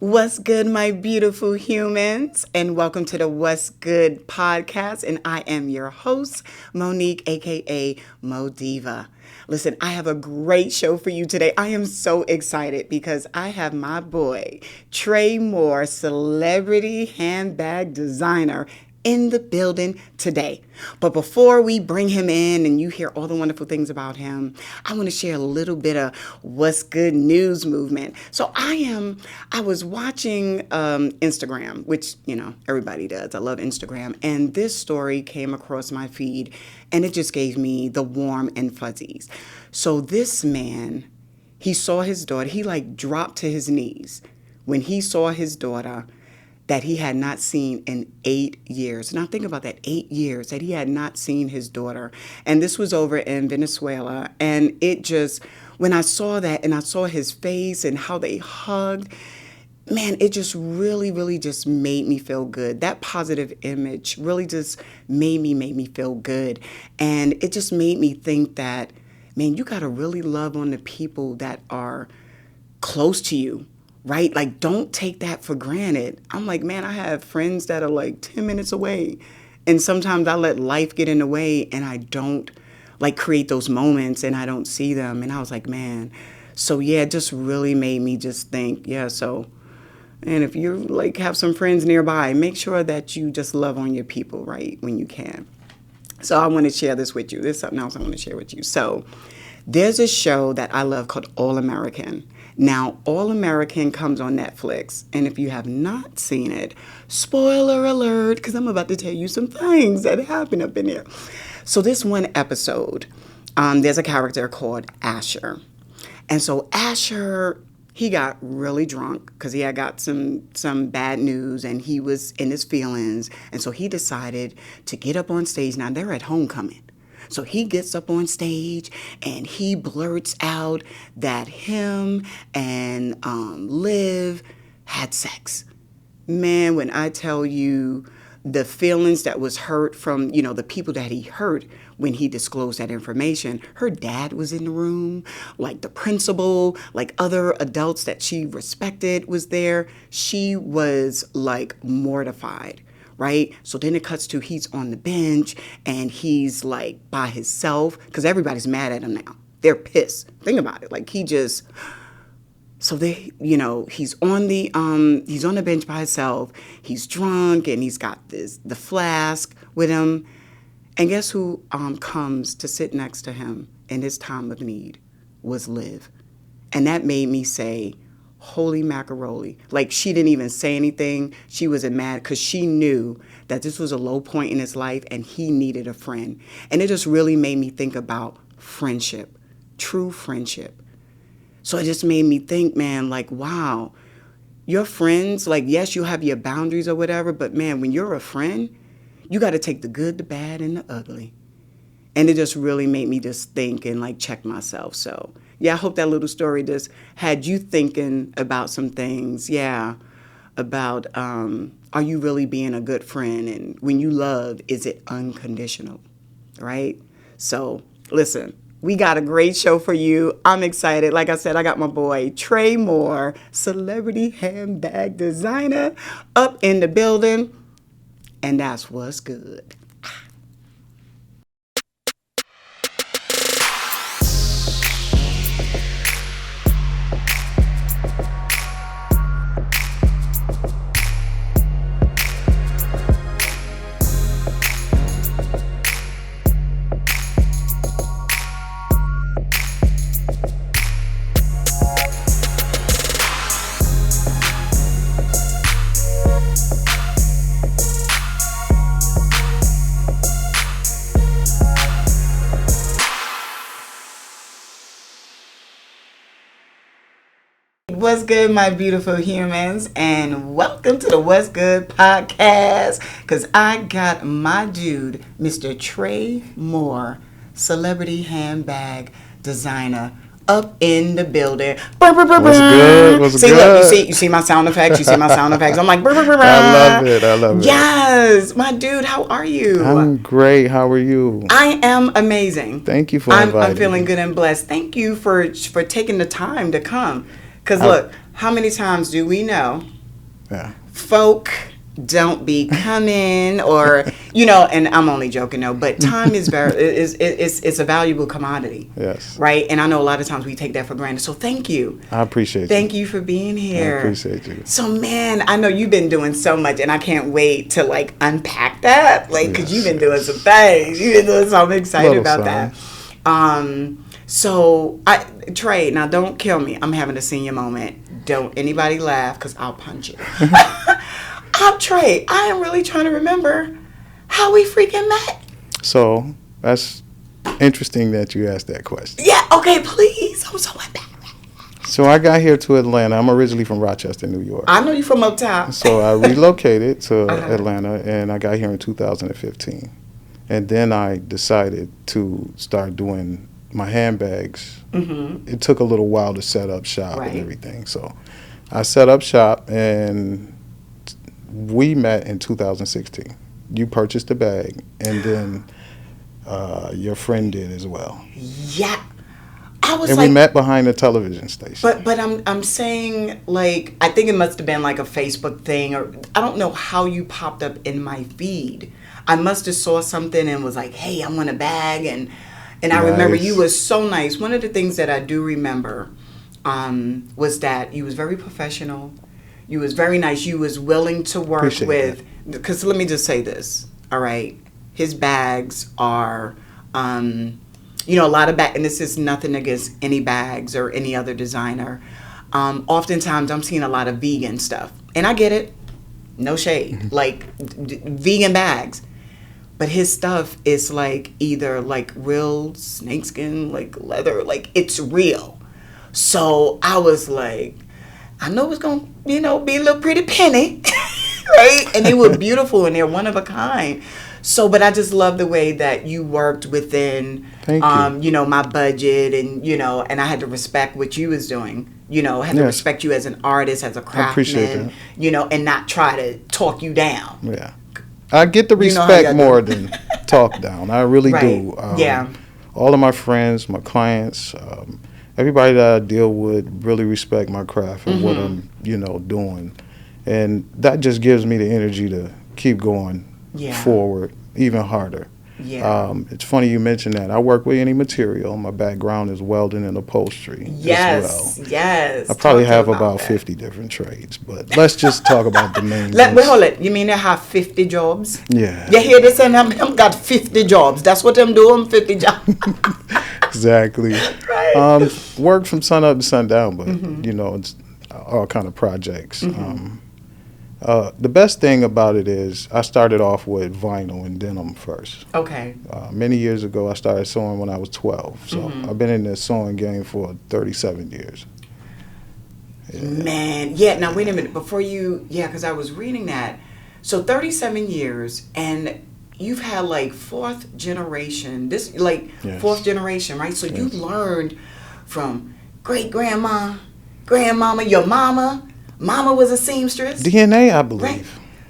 What's good, my beautiful humans? And welcome to the What's Good podcast. And I am your host, Monique, aka Mo Diva. Listen, I have a great show for you today. I am so excited because I have my boy, Tre Moore, celebrity handbag designer, in the building today. But before we bring him in and you hear all the wonderful things about him, I want to share a little bit of what's good news movement. So I was watching Instagram, which, everybody does. I love Instagram. And this story came across my feed and it just gave me the warm and fuzzies. So this man, he saw his daughter, he dropped to his knees when he saw his daughter that he had not seen in 8 years. Now think about that, 8 years that he had not seen his daughter. And this was over in Venezuela. And it just, when I saw that and I saw his face and how they hugged, man, it just really just made me feel good. That positive image really just made me feel good. And it just made me think that, man, you gotta really love on the people that are close to you. Right? Like, don't take that for granted. I'm like, man, I have friends that are 10 minutes away. And sometimes I let life get in the way and I don't create those moments and I don't see them. And I was like, man. So yeah, it just really made me just think, and if you have some friends nearby, make sure that you just love on your people, right? When you can. So I want to share this with you. There's something else I want to share with you. So there's a show that I love called All American. Now, All American comes on Netflix, and if you have not seen it, spoiler alert, because I'm about to tell you some things that happen up in there. So this one episode, there's a character called Asher. And so Asher, he got really drunk because he had got some bad news, and he was in his feelings, and so he decided to get up on stage. Now, they're at homecoming. So he gets up on stage and he blurts out that him and Liv had sex. Man, when I tell you the feelings that was hurt from, the people that he hurt when he disclosed that information, her dad was in the room, the principal, other adults that she respected was there. She was mortified. Right? So then it cuts to he's on the bench and he's by himself because everybody's mad at him now. They're pissed. Think about it. So they, he's on the bench by himself. He's drunk and he's got the flask with him. And guess who comes to sit next to him in his time of need was Liv. And that made me say, holy macaroni. She didn't even say anything. She wasn't mad because she knew that this was a low point in his life and he needed a friend. And it just really made me think about friendship, true friendship. So it just made me think, man, wow, your friends, yes, you have your boundaries or whatever, but man, when you're a friend, you got to take the good, the bad, and the ugly. And it just really made me just think and check myself. So yeah, I hope that little story just had you thinking about some things. Yeah, about are you really being a good friend? And when you love, is it unconditional? Right? So listen, we got a great show for you. I'm excited. Like I said, I got my boy Tre Moore, celebrity handbag designer, up in the building. And that's what's good. What's good, my beautiful humans, and welcome to the What's Good podcast, because I got my dude, Mr. Tre Moore, celebrity handbag designer, up in the building. Burr, burr, burr, What's good? What's see, good? Look, you see my sound effects? You see my sound effects? I'm like, burr, burr, burr, burr. I love it. Yes, my dude, how are you? I'm great. How are you? I am amazing. Thank you for inviting I'm feeling me. good and blessed. Thank you for taking the time to come. Because look, how many times do we know Yeah. folk don't be coming, or and I'm only joking, though, but time is it's a valuable commodity. Yes. Right? And I know a lot of times we take that for granted. So thank you. I appreciate Thank you for being here. I appreciate you. So, man, I know you've been doing so much, and I can't wait to unpack that, because you've been doing some things. You've been doing so I'm excited about that. So, Tre, now don't kill me. I'm having a senior moment. Don't anybody laugh, because I'll punch you. Tre, I am really trying to remember how we freaking met. So that's interesting that you asked that question. Yeah, okay, please. I'm so embarrassed. So I got here to Atlanta. I'm originally from Rochester, New York. I know you from up top. So I relocated to Atlanta, and I got here in 2015. And then I decided to start doing my handbags. Mm-hmm. It took a little while to set up shop and everything. So I set up shop, and we met in 2016. You purchased a bag, and then your friend did as well. Yeah. We met behind a television station. But I'm saying, I think it must have been a Facebook thing, or I don't know how you popped up in my feed. I must have saw something and was like, hey, I want a bag, and I remember you was so nice. One of the things that I do remember was that you was very professional. You was very nice. You was willing to work with, because let me just say this, all right? His bags are, a lot of bags, and this is nothing against any bags or any other designer. Oftentimes I'm seeing a lot of vegan stuff, and I get it, no shade, vegan bags. But his stuff is either real snakeskin, leather, it's real. So I was like, I know it's going to, be a little pretty penny, right? And they were beautiful, and they're one of a kind. So, but I just love the way that you worked within, my budget, and I had to respect what you was doing. I had to respect you as an artist, as a craftsman, and not try to talk you down. Yeah. I get the respect more than talk down. I really do. All of my friends, my clients, everybody that I deal with really respect my craft and what I'm, doing. And that just gives me the energy to keep going forward even harder. Yeah. It's funny you mentioned that. I work with any material. My background is welding and upholstery as well. Yes. I probably have about 50 different trades, but let's just talk about the main ones. Hold it. You mean I have 50 jobs? Yeah. You hear this? And I'm got 50 jobs. That's what I'm doing, 50 jobs. Exactly. Right. Work from sun up to sundown, but, it's all kind of projects. The best thing about it is I started off with vinyl and denim first. Okay. Many years ago, I started sewing when I was 12. So I've been in the sewing game for 37 years. Yeah. Man, yeah. Now, wait a minute. Before you, because I was reading that. So 37 years, and you've had fourth generation, fourth generation, right? So you learned from great-grandma, grandmama, your mama. Mama was a seamstress. DNA, I believe. Right?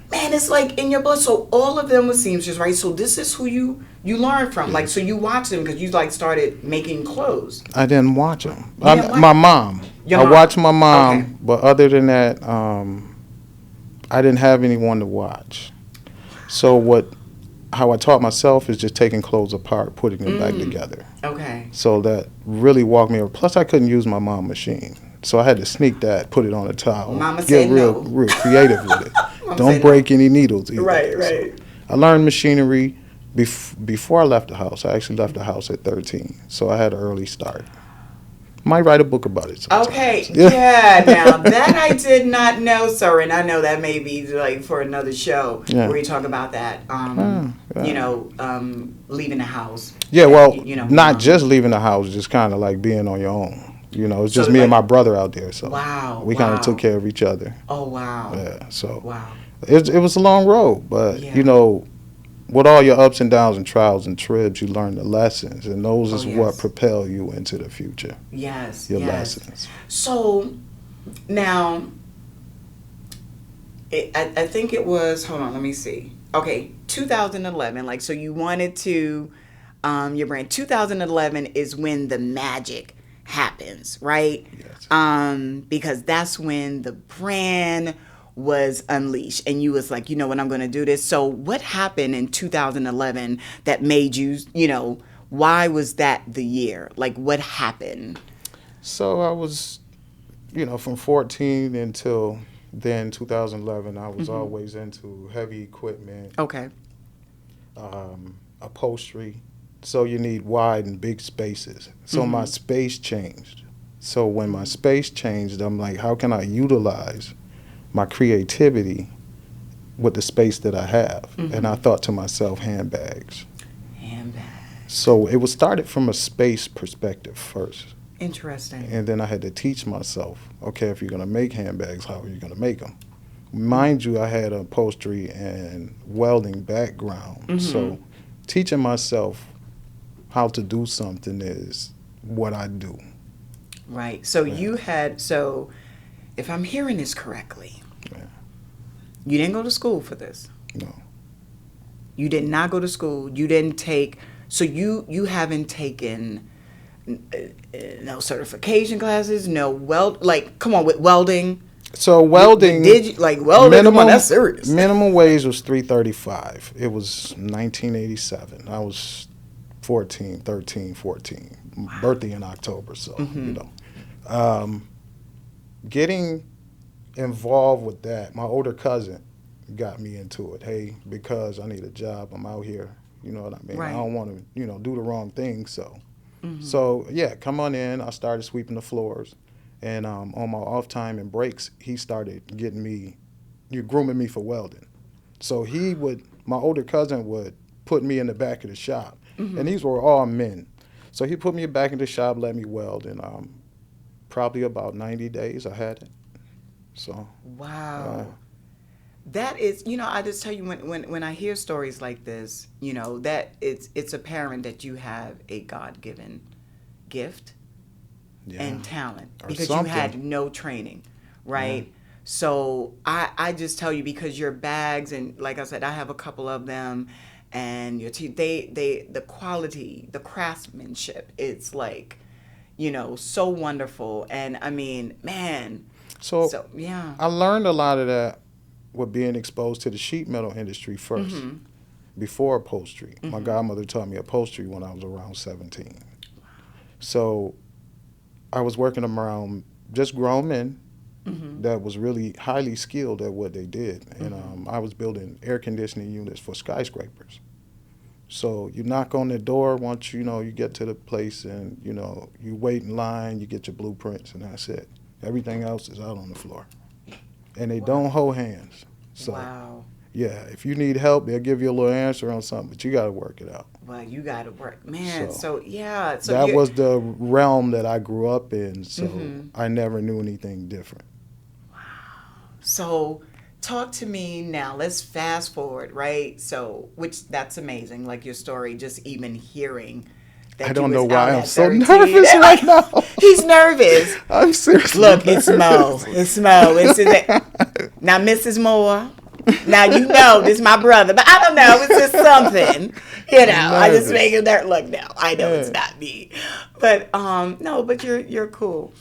Man, it's in your blood. So all of them were seamstress, right? So this is who you learned from. So you watched them because you started making clothes. I didn't watch them. My mom. I watched my mom, but other than that, I didn't have anyone to watch. So how I taught myself is just taking clothes apart, putting them back together. Okay. So that really walked me over. Plus, I couldn't use my mom's machine. So I had to sneak that, put it on a towel, Mama get real creative with it. Don't break any needles either. Right. So I learned machinery before I left the house. I actually left the house at 13, so I had an early start. Might write a book about it sometime. Okay, yeah. Now that I did not know, sir, and I know that may be for another show where you talk about that. Leaving the house. Yeah, well, not just leaving the house, just kind of being on your own. It's just me and my brother out there. So we kind of took care of each other. Oh, wow. Yeah, so it was a long road. But, with all your ups and downs and trials and tribs, you learn the lessons. And those is what propel you into the future. Yes, your lessons. So, now, I think it was, hold on, let me see. Okay, 2011. So you wanted to, your brand, 2011 is when the magic happens, right? Yes. Because that's when the brand was unleashed and you was like, you know what, I'm going to do this. So what happened in 2011 that made you, why was that the year? Like, what happened? So I was, from 14 until then, 2011, I was always into heavy equipment. Okay. Upholstery. So you need wide and big spaces. So my space changed. So when my space changed, I'm like, how can I utilize my creativity with the space that I have? And I thought to myself, handbags. Handbags. So it was started from a space perspective first. Interesting. And then I had to teach myself, okay, if you're going to make handbags, how are you going to make them? Mind you, I had an upholstery and welding background. So teaching myself how to do something is what I do. Right. So if I'm hearing this correctly, you didn't go to school for this. No. You did not go to school. You didn't take, so you haven't taken no certification classes, no come on, with welding. So welding, welding? Minimum, come on, that's serious. Minimum wage was $3.35. It was 1987. I was 14. Wow. Birthday in October, so getting involved with that. My older cousin got me into it. Hey, because I need a job, I'm out here. You know what I mean? Right. I don't want to, do the wrong thing. So, come on in. I started sweeping the floors. And on my off time and breaks, he started grooming me for welding. So my older cousin would put me in the back of the shop. And these were all men. So he put me back in the shop, let me weld. And probably about 90 days I had it. So. Wow. That is, I just tell you, when I hear stories like this, that it's apparent that you have a God-given gift. Yeah. And talent, because you had no training, right? Yeah. So I just tell you, because your bags, and like I said, I have a couple of them, and your the quality, the craftsmanship, it's like, so wonderful. And I mean, man. So yeah. I learned a lot of that with being exposed to the sheet metal industry first, before upholstery. My godmother taught me upholstery when I was around 17. Wow. So I was working around just grown men that was really highly skilled at what they did. And I was building air conditioning units for skyscrapers. So you knock on the door once, you get to the place, and, you wait in line, you get your blueprints, and that's it. Everything else is out on the floor. And they don't hold hands. So, yeah, if you need help, they'll give you a little answer on something, but you got to work it out. Well, you got to work. Man, so yeah. So that was the realm that I grew up in, so I never knew anything different. Wow. So talk to me now. Let's fast forward, right? So, that's amazing, like your story, just even hearing that. I don't know why I'm so nervous right now. He's nervous. I'm seriously Look, nervous. It's Mo. Now, Mrs. Moore. Now, this is my brother, but I don't know. It's just something, I just make it there. Look, now I know it's not me, but no, but you're cool.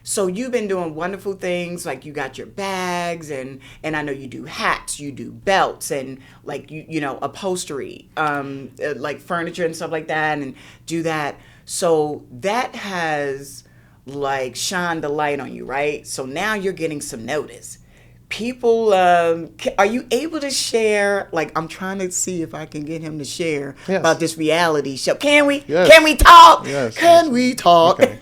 So you've been doing wonderful things, like you got your bags, and I know you do hats, you do belts, and like upholstery, like furniture and stuff like that, and do that. So that has like shined the light on you, right? So now you're getting some notice. People, are you able to share? Like, I'm trying to see if I can get him to share about this reality show. Can we? Yes. Can we talk? Yes. Can we talk? Okay.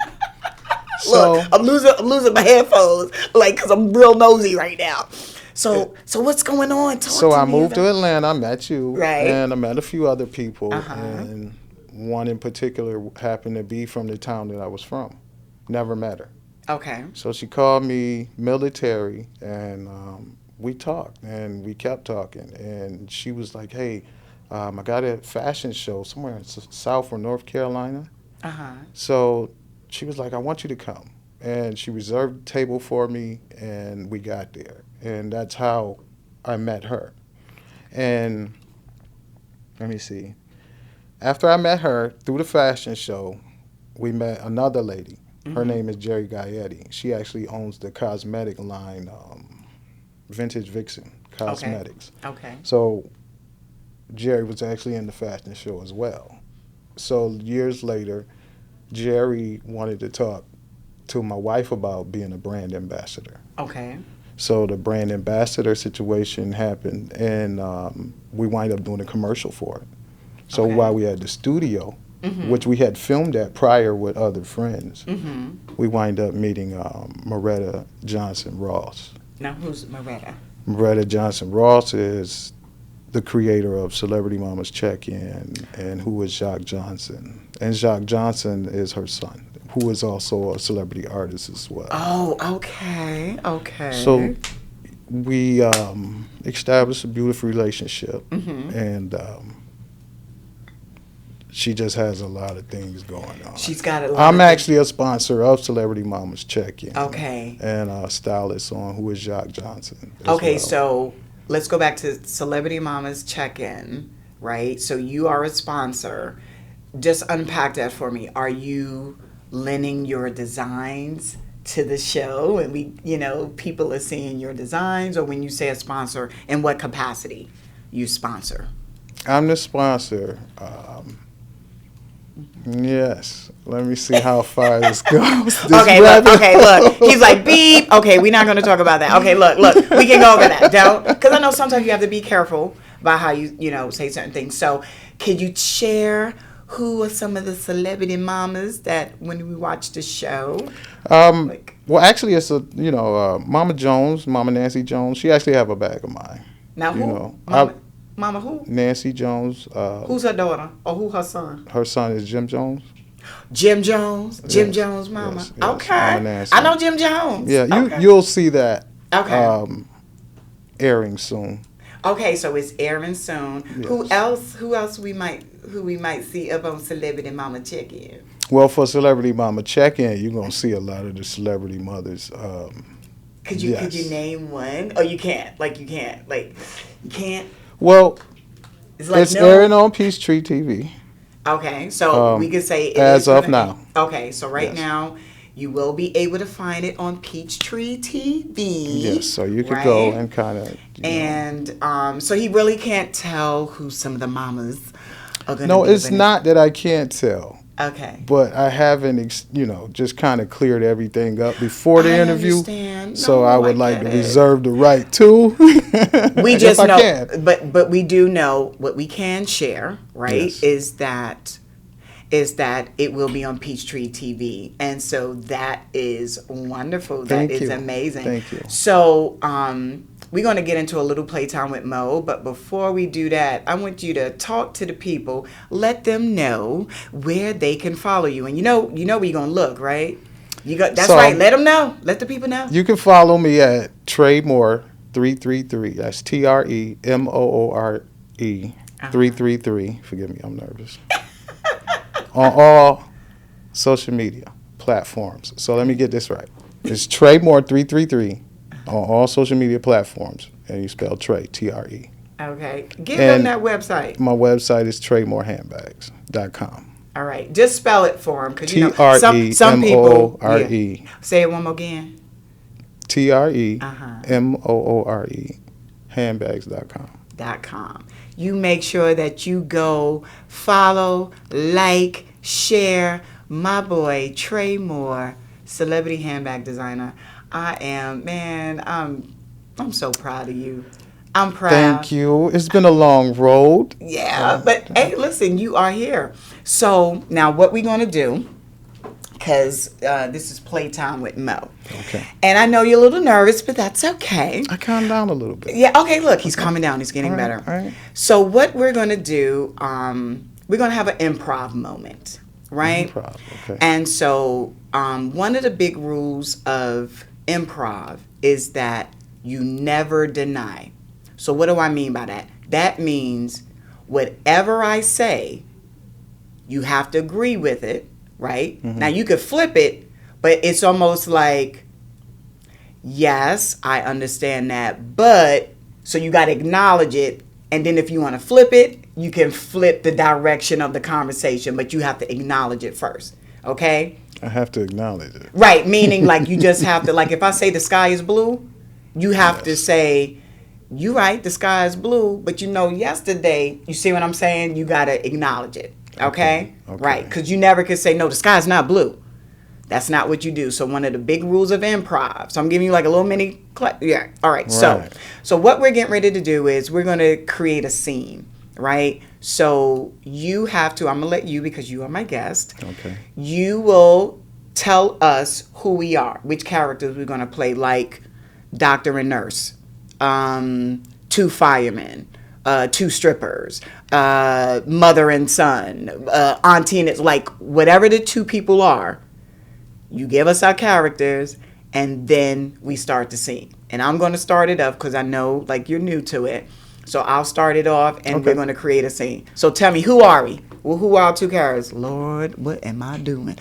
Look, I'm losing my headphones, like, because I'm real nosy right now. So what's going on? I moved to Atlanta. I met you, right? And I met a few other people, and one in particular happened to be from the town that I was from. Never met her. Okay. So she called me military, and we talked, and we kept talking. And she was like, hey, I got a fashion show somewhere in South or North Carolina. So she was like, I want you to come. And she reserved a table for me, and we got there. And that's how I met her. And let me see. After I met her, through the fashion show, we met another lady. Her name is Jerry Gaetti. She actually owns the cosmetic line, Vintage Vixen Cosmetics. Okay. So Jerry was actually in the fashion show as well. So years later, Jerry wanted to talk to my wife about being a brand ambassador. Okay. So the brand ambassador situation happened, and we wind up doing a commercial for it. So while we had the studio, which we had filmed at prior with other friends, we wind up meeting Moretta Johnson Ross. Now, who's Moretta? Moretta Johnson Ross is the creator of Celebrity Mama's Check-In, and who is Jacques Johnson. And Jacques Johnson is her son, who is also a celebrity artist as well. Oh, okay. So we established a beautiful relationship, and she just has a lot of things going on. She's got a lot. I'm actually a sponsor of Celebrity Mama's Check-In. Okay. And a stylist on who is Jacques Johnson. Okay, so let's go back to Celebrity Mama's Check-In, right? So you are a sponsor. Just unpack that for me. Are you lending your designs to the show, and people are seeing your designs? Or when you say a sponsor, in what capacity you sponsor? I'm the sponsor. Yes. Let me see how far this goes. Look. He's like, beep. Okay, we're not going to talk about that. Okay, look. We can go over that. Don't, because I know sometimes you have to be careful about how you say certain things. So, could you share who are some of the celebrity mamas that when we watch the show? Well, actually, it's Mama Jones, Mama Nancy Jones. She actually have a bag of mine. Now, who? Mama who? Nancy Jones. Who's her daughter? Or who her son? Her son is Jim Jones. Jim Jones? Jim Jones' mama. Yes, okay. Mama Nancy. I know Jim Jones. Yeah, you'll see that airing soon. Okay, so it's airing soon. Yes. Who else we might see up on Celebrity Mama Check-In? Well, for Celebrity Mama Check-In, you're going to see a lot of the celebrity mothers. Could you name one? Oh, you can't. You can't. Well, it's airing on Peachtree TV. Okay, so we could say as of now. Okay, so now you will be able to find it on Peachtree TV. Yes, so you could go and kind of. And so he really can't tell who some of the mamas are going to be. No, it's not that I can't tell. Okay. But I haven't, just kind of cleared everything up before the interview. Understand. So I would like to reserve the right to. We just know, but we do know what we can share, right? Yes. Is that it will be on Peachtree TV, and so that is wonderful. That is amazing. Thank you. So we're going to get into a little playtime with Mo, but before we do that, I want you to talk to the people, let them know where they can follow you, and you know where you're going to look, right? That's right. Let them know. Let the people know. You can follow me at Tre Moore 333. That's TreMoore 333. Forgive me, I'm nervous. On all social media platforms. So let me get this right. It's Tre Moore 333 on all social media platforms, and you spell Tre, Tre. Okay. Give them that website. My website is TreMooreHandbags.com. All right. Just spell it for them, because some people. TreMoore. Say it one more again. TreMoore handbags.com. You make sure that you go follow, like, share my boy Tre Moore, celebrity handbag designer. I'm so proud of you. I'm proud. Thank you. It's been a long road. Yeah, but hey, listen, you are here. So now what we're going to do, because this is playtime with Mo. Okay. And I know you're a little nervous, but that's okay. I calmed down a little bit. Yeah, okay, look, he's calming down. He's getting better. All right. So what we're going to do, we're going to have an improv moment, right? Improv, okay. And so one of the big rules of improv is that you never deny. So what do I mean by that? That means whatever I say, you have to agree with it, right? Mm-hmm. Now, you could flip it, but it's almost like, yes, I understand that, but, so you got to acknowledge it, and then if you want to flip it, you can flip the direction of the conversation, but you have to acknowledge it first, okay? I have to acknowledge it. Right, meaning like you just have to, like if I say the sky is blue, You have to say, you're right, the sky is blue, but yesterday, you see what I'm saying? You got to acknowledge it. Okay? Right. Because you never could say, no, the sky's not blue. That's not what you do. So one of the big rules of improv. So I'm giving you like a little mini. Yeah. All right. So what we're getting ready to do is we're going to create a scene, right? So you have to, I'm going to let you, because you are my guest. Okay. You will tell us who we are, which characters we're going to play, like doctor and nurse, 2 firemen, 2 strippers, mother and son, auntie and it's like whatever the 2 people are. You give us our characters, and then we start the scene. And I'm going to start it up because I know, like, you're new to it. So I'll start it off, and we're going to create a scene. So tell me, who are we? Well, who are our 2 characters? Lord, what am I doing?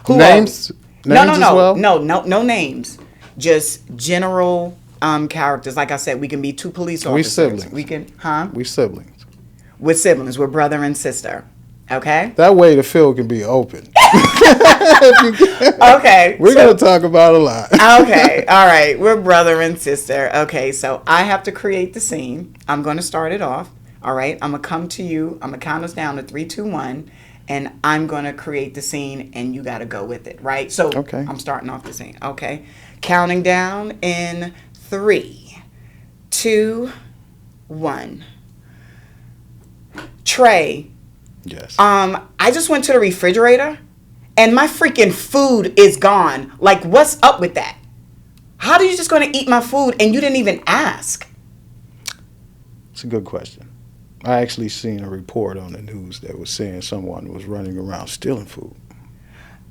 Who names? No names. Just general characters. Like I said, we can be 2 police officers. We siblings. We can, We siblings. We're siblings. We're brother and sister. Okay. That way the field can be open. Okay. We're going to talk about a lot. Okay. All right. We're brother and sister. Okay. So I have to create the scene. I'm going to start it off. All right. I'm going to come to you. I'm going to count us down to 3, 2, 1. And I'm going to create the scene, and you got to go with it. Right. So I'm starting off the scene. Okay. Counting down in 3, 2, 1. Tre. Yes. I just went to the refrigerator and my freaking food is gone. Like, what's up with that? How are you just going to eat my food and you didn't even ask? It's a good question. I actually seen a report on the news that was saying someone was running around stealing food.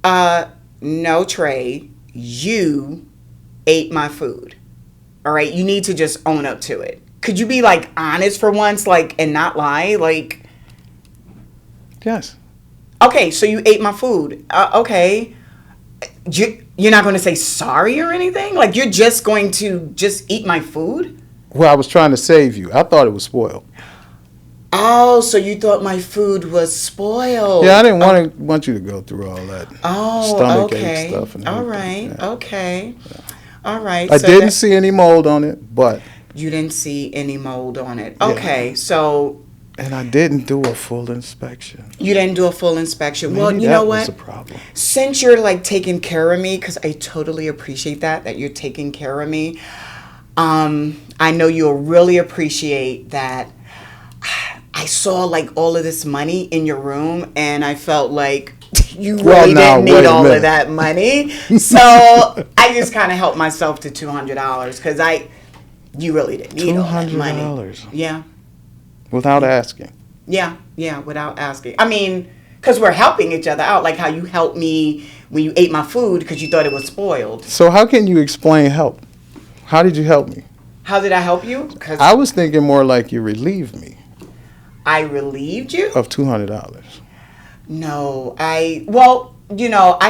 No, Tre, you ate my food. All right. You need to just own up to it. Could you be like honest for once, like, and not lie? Like, yes. Okay, so you ate my food. Okay. You're not going to say sorry or anything? Like, you're just going to just eat my food? Well, I was trying to save you. I thought it was spoiled. Oh, so you thought my food was spoiled. Yeah, I didn't want you to go through all that stomach ache stuff. And all right. Yeah. Okay. Yeah. All right. I didn't see any mold on it, but... You didn't see any mold on it. Okay, yeah. So... And I didn't do a full inspection. You didn't do a full inspection. Maybe well, you know what? That was a problem. Since you're like taking care of me, because I totally appreciate that you're taking care of me. I know you'll really appreciate that. I saw like all of this money in your room, and I felt like you really didn't need all of that money. So I just kind of helped myself to $200 because you really didn't need all that money. $200. Yeah. Without asking. Yeah, without asking. I mean, because we're helping each other out, like how you helped me when you ate my food because you thought it was spoiled. So how can you explain help? How did you help me? How did I help you? Cause I was thinking more like you relieved me. I relieved you? Of $200. No, I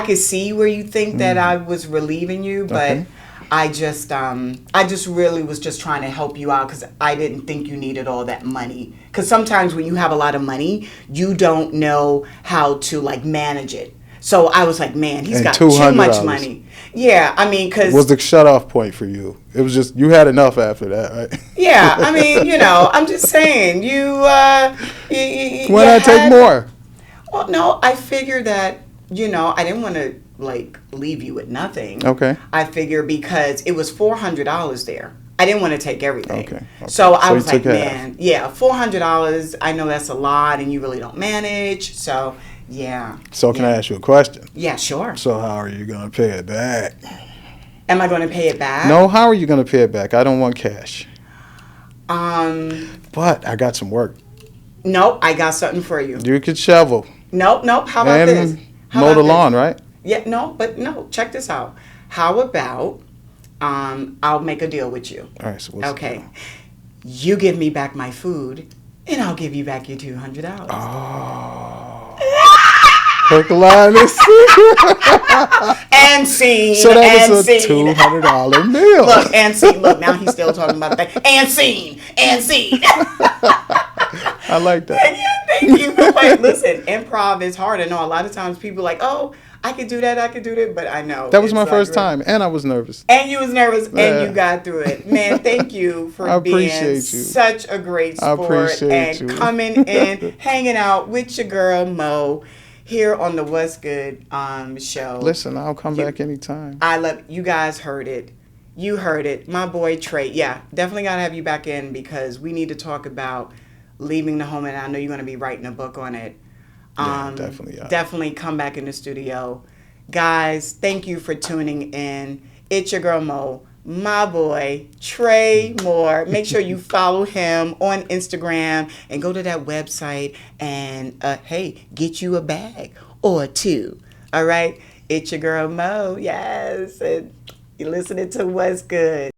could see where you think that I was relieving you, but... Okay. I just really was just trying to help you out because I didn't think you needed all that money. Because sometimes when you have a lot of money, you don't know how to like manage it. So I was like, man, he's got too much money. Yeah, I mean, because... Was the shutoff point for you? It was just, you had enough after that, right? Yeah, I mean, I'm just saying, Why not I take more? Well, no, I figured that, I didn't want to like leave you with nothing. Okay. I figure because it was $400 there. I didn't want to take everything. Okay. So I was like, man, $400. I know that's a lot, and you really don't manage. So yeah. So can I ask you a question? Yeah, sure. So how are you gonna pay it back? Am I going to pay it back? No. How are you gonna pay it back? I don't want cash. But I got some work. Nope. I got something for you. You could shovel. Nope. How about this? Mow the lawn, right? Yeah, no, check this out. How about I'll make a deal with you. All right, so what's the deal? You give me back my food, and I'll give you back your $200. Oh. Hook, line, and scene. So that was a $200 meal. Look, and scene. Look, now he's still talking about that. And scene. I like that. Thank you for playing. Listen, improv is hard. I know a lot of times people are like, oh, I could do that, but I know. That was my first time, and I was nervous. And you was nervous, and you got through it. Man, thank you for being such a great sport and coming in, hanging out with your girl, Mo, here on the What's Good show. Listen, I'll come back anytime. I love you guys heard it. You heard it. My boy, Tre. Yeah, definitely got to have you back in because we need to talk about leaving the home, and I know you're going to be writing a book on it. Definitely. Yeah. Definitely come back in the studio. Guys, thank you for tuning in. It's your girl Mo, my boy Tre Moore. Make sure you follow him on Instagram and go to that website and hey, get you a bag or two. All right? It's your girl Mo. Yes. And you're listening to What's Good.